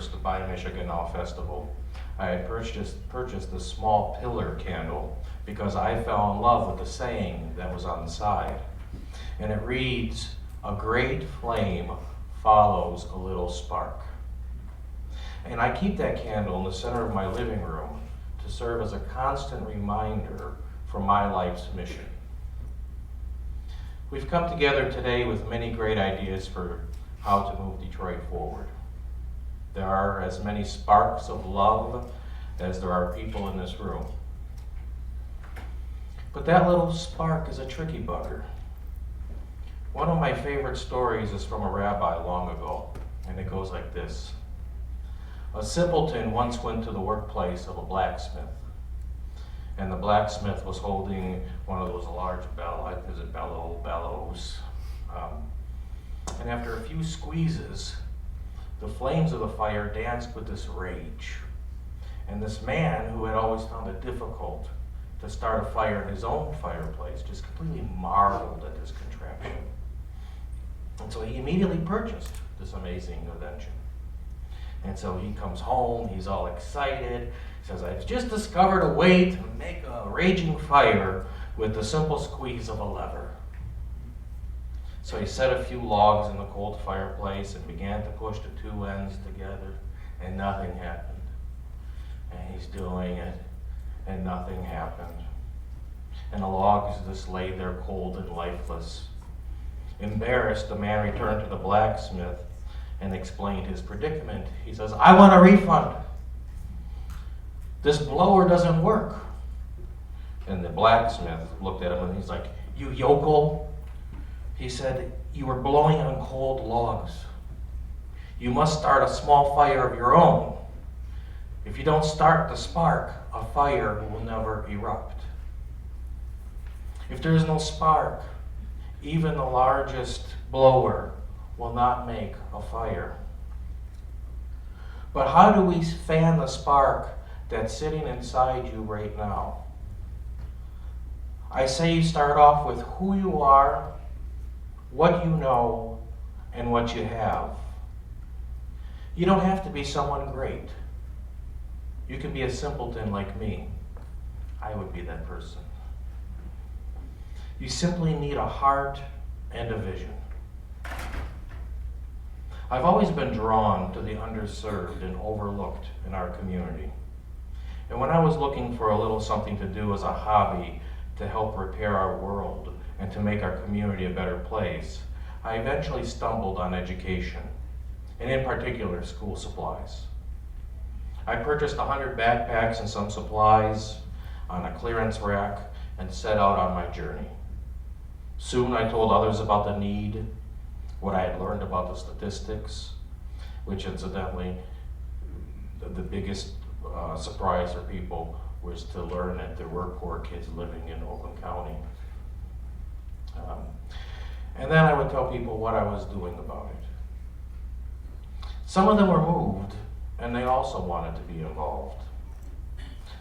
first Buy Michigan Now festival, I had purchased a small pillar candle because I fell in love with the saying that was on the side. And it reads, "A great flame follows a little spark." And I keep that candle in the center of my living room to serve as a constant reminder for my life's mission. We've come together today with many great ideas for how to move Detroit forward. There are as many sparks of love as there are people in this room. But that little spark is a tricky bugger. One of my favorite stories is from a rabbi long ago, and it goes like this. A simpleton once went to the workplace of a blacksmith, and the blacksmith was holding one of those large bellows. And after a few squeezes, the flames of the fire danced with this rage. And this man, who had always found it difficult to start a fire in his own fireplace, just completely marveled at this contraption. And so he immediately purchased this amazing invention. And so he comes home, he's all excited, says, "I've just discovered a way to make a raging fire with the simple squeeze of a lever." So he set a few logs in the cold fireplace and began to push the two ends together, and nothing happened. And he's doing it, and nothing happened. And the logs just lay there cold and lifeless. Embarrassed, the man returned to the blacksmith and explained his predicament. He says, "I want a refund. This blower doesn't work." And the blacksmith looked at him and he's like, "You yokel." He said, "You were blowing on cold logs. You must start a small fire of your own. If you don't start the spark, a fire will never erupt. If there is no spark, even the largest blower will not make a fire." But how do we fan the spark that's sitting inside you right now? I say you start off with who you are, what you know, and what you have. You don't have to be someone great. You can be a simpleton like me. I would be that person. You simply need a heart and a vision. I've always been drawn to the underserved and overlooked in our community. And when I was looking for a little something to do as a hobby to help repair our world and to make our community a better place, I eventually stumbled on education, and in particular, school supplies. I purchased 100 backpacks and some supplies on a clearance rack and set out on my journey. Soon I told others about the need, what I had learned about the statistics, which incidentally, the biggest surprise for people was to learn that there were poor kids living in Oakland County. And then I would tell people what I was doing about it. Some of them were moved, and they also wanted to be involved.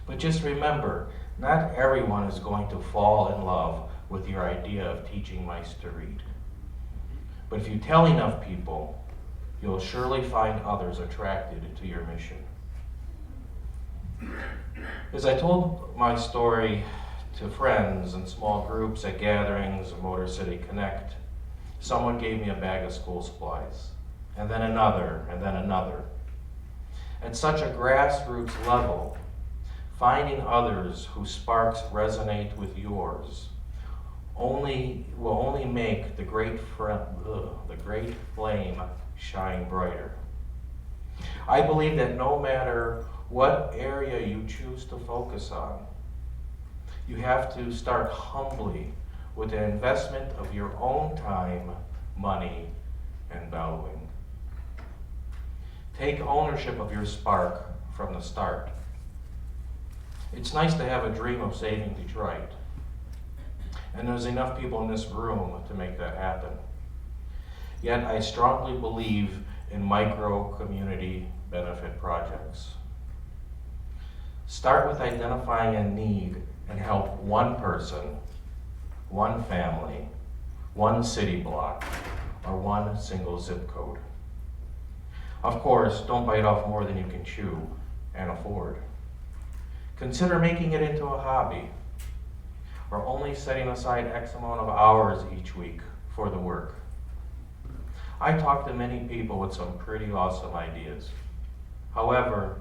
But just remember, not everyone is going to fall in love with your idea of teaching mice to read. But if you tell enough people, you'll surely find others attracted to your mission. As I told my story to friends and small groups at gatherings of Motor City Connect, someone gave me a bag of school supplies, and then another, and then another. At such a grassroots level, finding others whose sparks resonate with yours will only make the great flame shine brighter. I believe that no matter what area you choose to focus on, you have to start humbly with an investment of your own time, money, and bellowing. Take ownership of your spark from the start. It's nice to have a dream of saving Detroit, and there's enough people in this room to make that happen. Yet I strongly believe in micro community benefit projects. Start with identifying a need and help one person, one family, one city block, or one single zip code. Of course, don't bite off more than you can chew and afford. Consider making it into a hobby, or only setting aside X amount of hours each week for the work. I talk to many people with some pretty awesome ideas. However,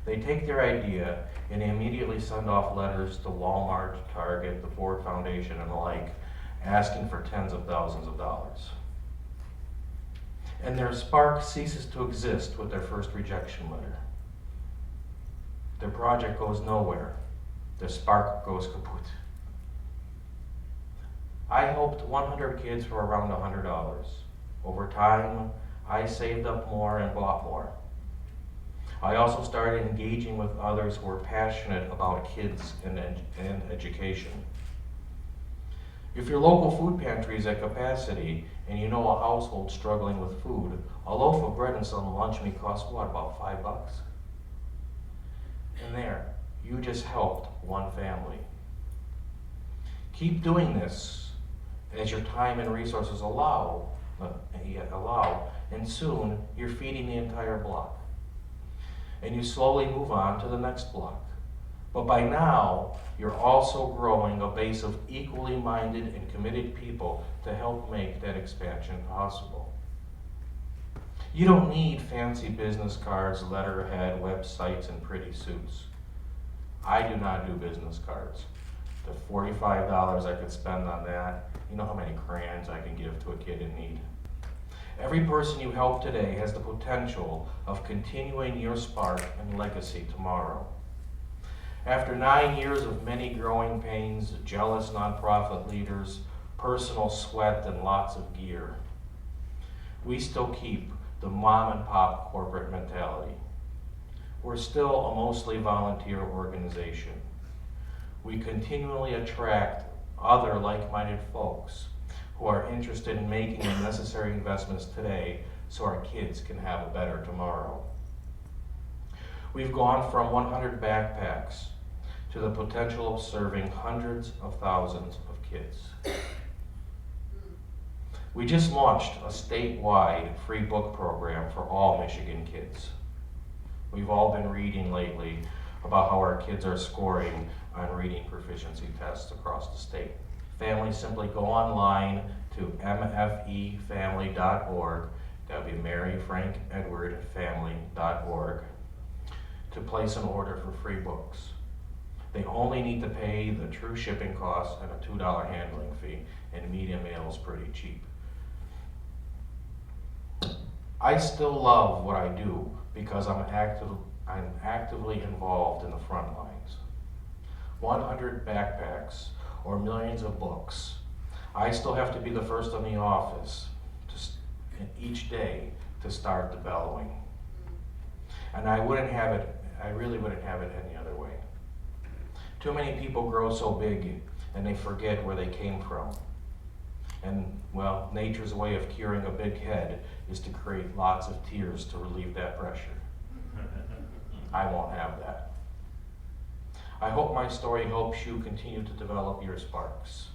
they take their idea and they immediately send off letters to Walmart, Target, the Ford Foundation, and the like, asking for tens of thousands of dollars. And their spark ceases to exist with their first rejection letter. Their project goes nowhere. Their spark goes kaput. I helped 100 kids for around $100. Over time, I saved up more and bought more. I also started engaging with others who were passionate about kids and education. If your local food pantry is at capacity and you know a household struggling with food, a loaf of bread and some lunch meat costs what, about $5? And there, you just helped one family. Keep doing this as your time and resources allow, and soon you're feeding the entire block. And you slowly move on to the next block. But by now, you're also growing a base of equally minded and committed people to help make that expansion possible. You don't need fancy business cards, letterhead, websites, and pretty suits. I do not do business cards. The $45 I could spend on that, you know how many crayons I can give to a kid in need. Every person you help today has the potential of continuing your spark and legacy tomorrow. After 9 years of many growing pains, jealous nonprofit leaders, personal sweat, and lots of gear, we still keep the mom and pop corporate mentality. We're still a mostly volunteer organization. We continually attract other like-minded folks who are interested in making the necessary investments today so our kids can have a better tomorrow. We've gone from 100 backpacks to the potential of serving hundreds of thousands of kids. We just launched a statewide free book program for all Michigan kids. We've all been reading lately about how our kids are scoring on reading proficiency tests across the state. Families simply go online to mfefamily.org, that would be Mary Frank Edward Family.org, to place an order for free books. They only need to pay the true shipping costs and a $2 handling fee, and media mail is pretty cheap. I still love what I do because I'm actively involved in the front lines. 100 backpacks or millions of books. I still have to be the first in the office each day to start the bellowing. And I really wouldn't have it any other way. Too many people grow so big and they forget where they came from. And well, nature's way of curing a big head is to create lots of tears to relieve that pressure. I won't have that. I hope my story helps you continue to develop your sparks.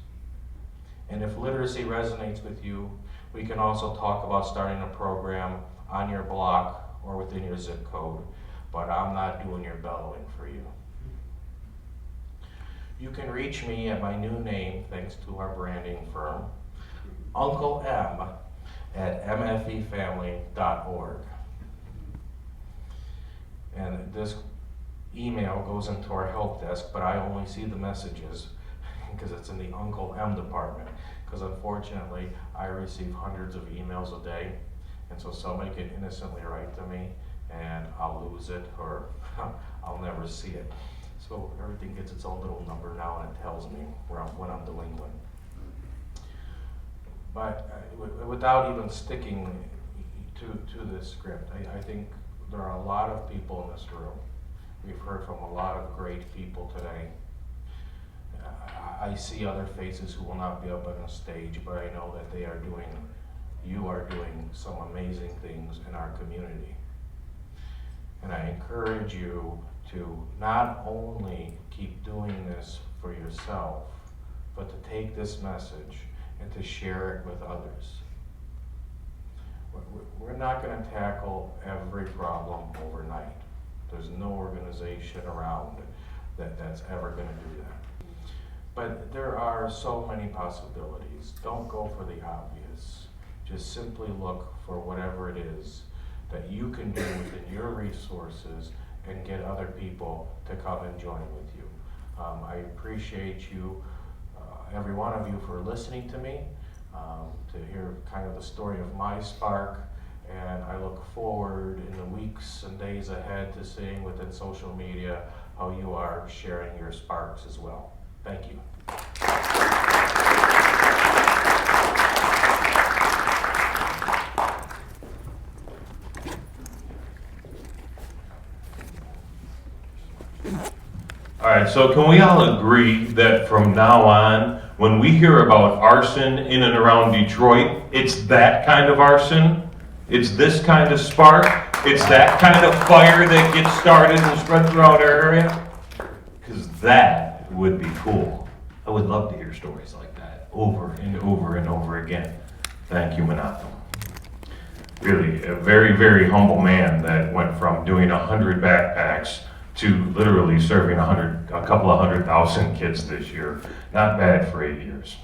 And if literacy resonates with you, we can also talk about starting a program on your block or within your zip code, but I'm not doing your bellowing for you. You can reach me at my new name, thanks to our branding firm, Uncle M at mfefamily.org. And this email goes into our help desk, but I only see the messages because it's in the Uncle M department. Because unfortunately, I receive hundreds of emails a day, and so somebody can innocently write to me, and I'll lose it, or I'll never see it. So everything gets its own little number now, and it tells me when I'm delinquent. But without even sticking to this script, I think there are a lot of people in this room. We've heard from a lot of great people today. I see other faces who will not be up on the stage, but I know that you are doing some amazing things in our community. And I encourage you to not only keep doing this for yourself, but to take this message and to share it with others. We're not going to tackle every problem overnight. There's no organization around that's ever going to do that. But there are so many possibilities. Don't go for the obvious. Just simply look for whatever it is that you can do within your resources and get other people to come and join with you. I appreciate you, every one of you, for listening to me, to hear kind of the story of my spark, and I look forward in the weeks and days ahead to seeing within social media how you are sharing your sparks as well. Thank you. All right, so can we all agree that from now on, when we hear about arson in and around Detroit, it's that kind of arson? It's this kind of spark? It's that kind of fire that gets started and spread throughout our area? Because that would be cool. I would love to hear stories like that over and over and over again. Thank you, Menachem. Really, a very, very humble man that went from doing 100 backpacks to literally serving a couple of 100,000 kids this year. Not bad for 8 years.